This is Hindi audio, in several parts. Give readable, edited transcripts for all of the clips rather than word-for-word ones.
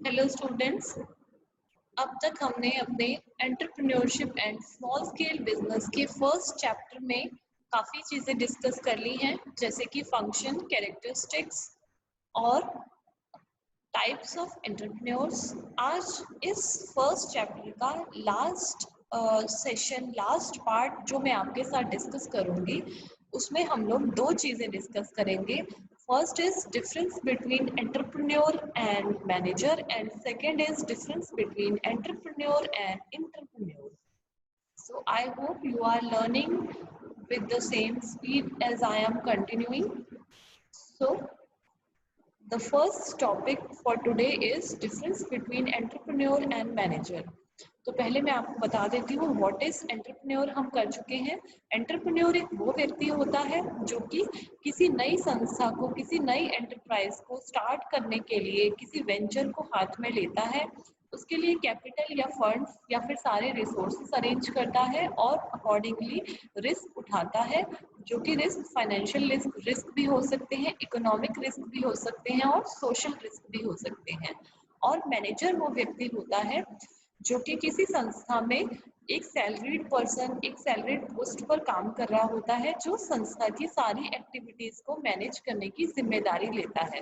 हेलो स्टूडेंट्स, अब तक हमने अपने entrepreneurship and small scale business के फर्स्ट चैप्टर में काफ़ी चीज़ें डिस्कस कर ली हैं, जैसे कि फंक्शन, कैरेक्टरिस्टिक्स और टाइप्स ऑफ एंटरप्रेन्योर्स। आज इस फर्स्ट चैप्टर का लास्ट लास्ट पार्ट जो मैं आपके साथ डिस्कस करूँगी, उसमें हम लोग दो चीज़ें डिस्कस करेंगे। First is difference between entrepreneur and manager, and second is difference between entrepreneur and entrepreneur. So I hope you are learning with the same speed as I am continuing. So the first topic for today is difference between entrepreneur and manager. तो पहले मैं आपको बता देती हूँ व्हाट इज एंटरप्रेन्योर हम कर चुके हैं। एंटरप्रेन्योर एक वो व्यक्ति होता है जो कि किसी नई संस्था को, किसी नई एंटरप्राइज को स्टार्ट करने के लिए किसी वेंचर को हाथ में लेता है, उसके लिए कैपिटल या फंड्स या फिर सारे रिसोर्सेस अरेंज करता है और अकॉर्डिंगली रिस्क उठाता है, जो कि रिस्क फाइनेंशियल रिस्क भी हो सकते हैं, इकोनॉमिक रिस्क भी हो सकते हैं और सोशल रिस्क भी हो सकते हैं। और मैनेजर वो व्यक्ति होता है जो कि किसी संस्था में एक सैलरीड पर्सन, एक सैलरीड पोस्ट पर काम कर रहा होता है, जो संस्था की सारी एक्टिविटीज को मैनेज करने की जिम्मेदारी लेता है।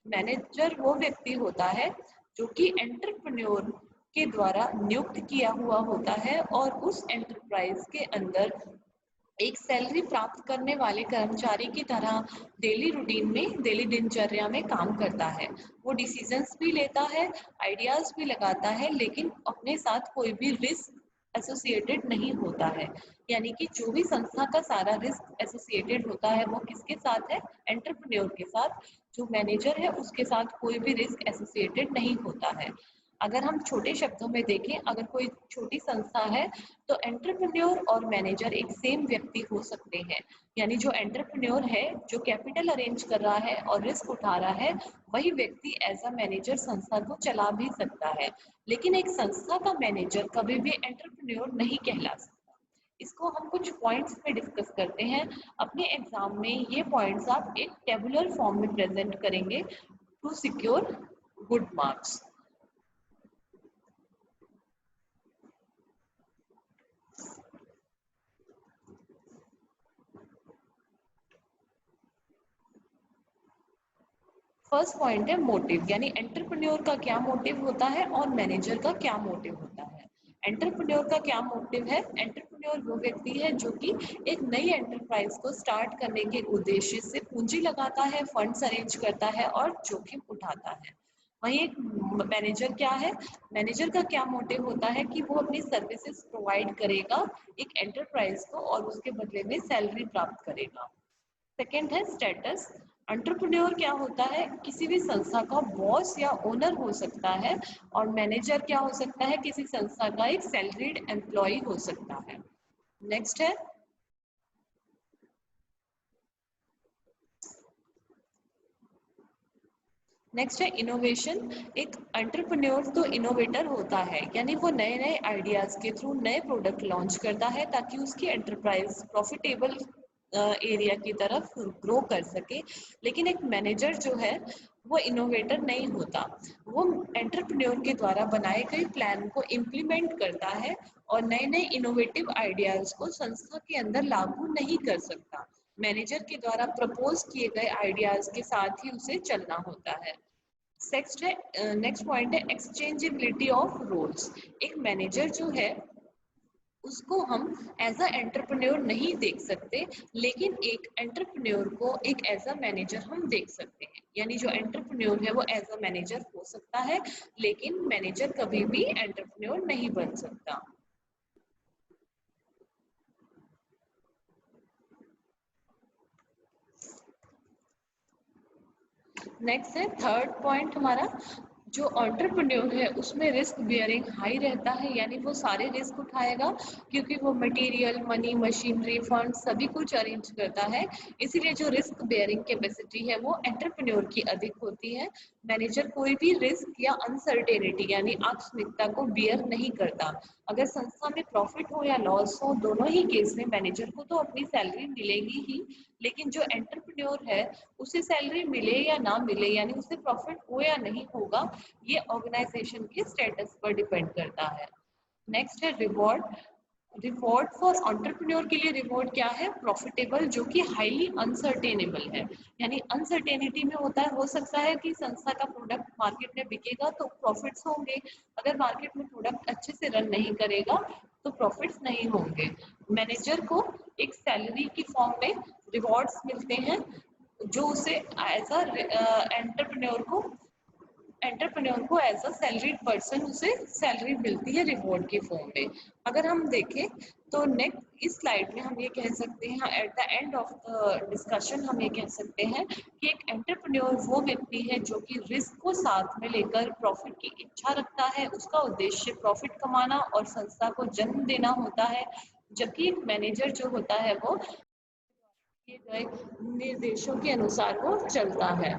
मैनेजर वो व्यक्ति होता है जो कि एंटरप्रेन्योर के द्वारा नियुक्त किया हुआ होता है और उस एंटरप्राइज के अंदर एक सैलरी प्राप्त करने वाले कर्मचारी की तरह डेली रूटीन में, डेली दिनचर्या में काम करता है। वो डिसीजंस भी लेता है, आइडियाज भी लगाता है, लेकिन अपने साथ कोई भी रिस्क एसोसिएटेड नहीं होता है। यानी कि जो भी संस्था का सारा रिस्क एसोसिएटेड होता है वो किसके साथ है? एंटरप्रेन्योर के साथ। जो मैनेजर है उसके साथ कोई भी रिस्क एसोसिएटेड नहीं होता है। अगर हम छोटे शब्दों में देखें, अगर कोई छोटी संस्था है तो एंटरप्रेन्योर और मैनेजर एक सेम व्यक्ति हो सकते हैं। यानी जो एंटरप्रेन्योर है, जो कैपिटल अरेंज कर रहा है और रिस्क उठा रहा है, वही व्यक्ति एज अ मैनेजर संस्था को चला भी सकता है। लेकिन एक संस्था का मैनेजर कभी भी एंटरप्रेन्योर नहीं कहला सकता। इसको हम कुछ पॉइंट्स में डिस्कस करते हैं। अपने एग्जाम में ये पॉइंट्स आप एक टेबुलर फॉर्म में प्रेजेंट करेंगे to secure good marks. First point है मोटिव, यानी एंटरप्रेन्योर का क्या मोटिव होता है और मैनेजर का क्या मोटिव होता है। एंटरप्रेन्योर का क्या मोटिव है? एंटरप्रेन्योर वो व्यक्ति है जो कि एक नई एंटरप्राइज को स्टार्ट करने के उद्देश्य से पूंजी लगाता है, फंड्स अरेंज करता है और जोखिम उठाता है। वहीं एक मैनेजर क्या है? मैनेजर का क्या मोटिव होता है कि वो अपनी सर्विसेज प्रोवाइड करेगा एक एंटरप्राइज को और उसके बदले में सैलरी प्राप्त करेगा। सेकेंड है स्टेटस। एंटरप्रेन्योर क्या होता है? किसी भी संस्था का बॉस या ओनर हो सकता है, और मैनेजर क्या हो सकता है? किसी संस्था का एक सैलरीड एम्प्लॉय हो सकता है। नेक्स्ट है इनोवेशन। एक एंटरप्रेन्योर तो इनोवेटर होता है, यानी वो नए नए आइडियाज के थ्रू नए प्रोडक्ट लॉन्च करता है ताकि उसकी एंटरप्राइज प्रॉफिटेबल एरिया की तरफ ग्रो कर सके। लेकिन एक मैनेजर जो है वो इनोवेटर नहीं होता, वो एंटरप्रेन्योर के द्वारा बनाए गए प्लान को इम्प्लीमेंट करता है और नए नए इनोवेटिव आइडियाज को संस्था के अंदर लागू नहीं कर सकता। मैनेजर के द्वारा प्रपोज किए गए आइडियाज के साथ ही उसे चलना होता है। नेक्स्ट पॉइंट है एक्सचेंजेबिलिटी ऑफ रोल्स। एक मैनेजर जो है उसको हम एज अ एंटरप्रेन्योर नहीं देख सकते, लेकिन एक एंटरप्रेन्योर को एक एज अ मैनेजर हम देख सकते हैं। यानी जो एंटरप्रेन्योर है वो एज अ मैनेजर हो सकता है, लेकिन मैनेजर कभी भी एंटरप्रेन्योर नहीं बन सकता। नेक्स्ट है थर्ड पॉइंट हमारा, जो एंटरप्रेन्योर है उसमें रिस्क बियरिंग हाई रहता है, यानी वो सारे रिस्क उठाएगा क्योंकि वो मटेरियल, मनी, मशीनरी, फंड सभी कुछ अरेंज करता है। इसीलिए जो रिस्क बियरिंग कैपेसिटी है वो एंटरप्रेन्योर की अधिक होती है। मैनेजर कोई भी रिस्क या अनसर्टेनिटी यानी आकस्मिकता को बियर नहीं करता। अगर संस्था में प्रॉफिट हो या लॉस हो, दोनों ही केस में मैनेजर को तो अपनी सैलरी मिलेगी ही, लेकिन जो एंटरप्रेन्योर है उसे सैलरी मिले या ना मिले यानी उसे प्रॉफिट हो या नहीं होगा, ये ऑर्गेनाइजेशन के स्टेटस पर डिपेंड करता है। नेक्स्ट है रिवॉर्ड। रिवॉर्ड फॉर एंटरप्रेन्योर के लिए रिवॉर्ड क्या है? प्रॉफिटेबल, जो कि हाईली अनसर्टेनेबल है, यानी अनसर्टेनिटी में होता है, हो सकता है कि संस्था का प्रोडक्ट मार्केट में बिकेगा तो प्रॉफिट्स होंगे, अगर मार्केट में प्रोडक्ट अच्छे से रन नहीं करेगा तो प्रॉफिट्स नहीं होंगे। मैनेजर को एक सैलरी की फॉर्म में रिवॉर्ड्स मिलते हैं, जो उसे एज एंटरप्रेन्योर को एज अ सैलरीड पर्सन उसे सैलरी मिलती है रिवॉर्ड की फॉर्म में। अगर हम देखें तो नेक्स्ट इस स्लाइड में हम ये कह सकते हैं, at the end of the discussion हम ये कह सकते हैं कि एक एंटरप्रेन्योर वो व्यक्ति है जो कि रिस्क को साथ में लेकर प्रॉफिट की इच्छा रखता है, उसका उद्देश्य प्रॉफिट कमाना और संस्था को जन्म देना होता है, जबकि एक मैनेजर जो होता है वो दिए गए निर्देशों के अनुसार वो चलता है।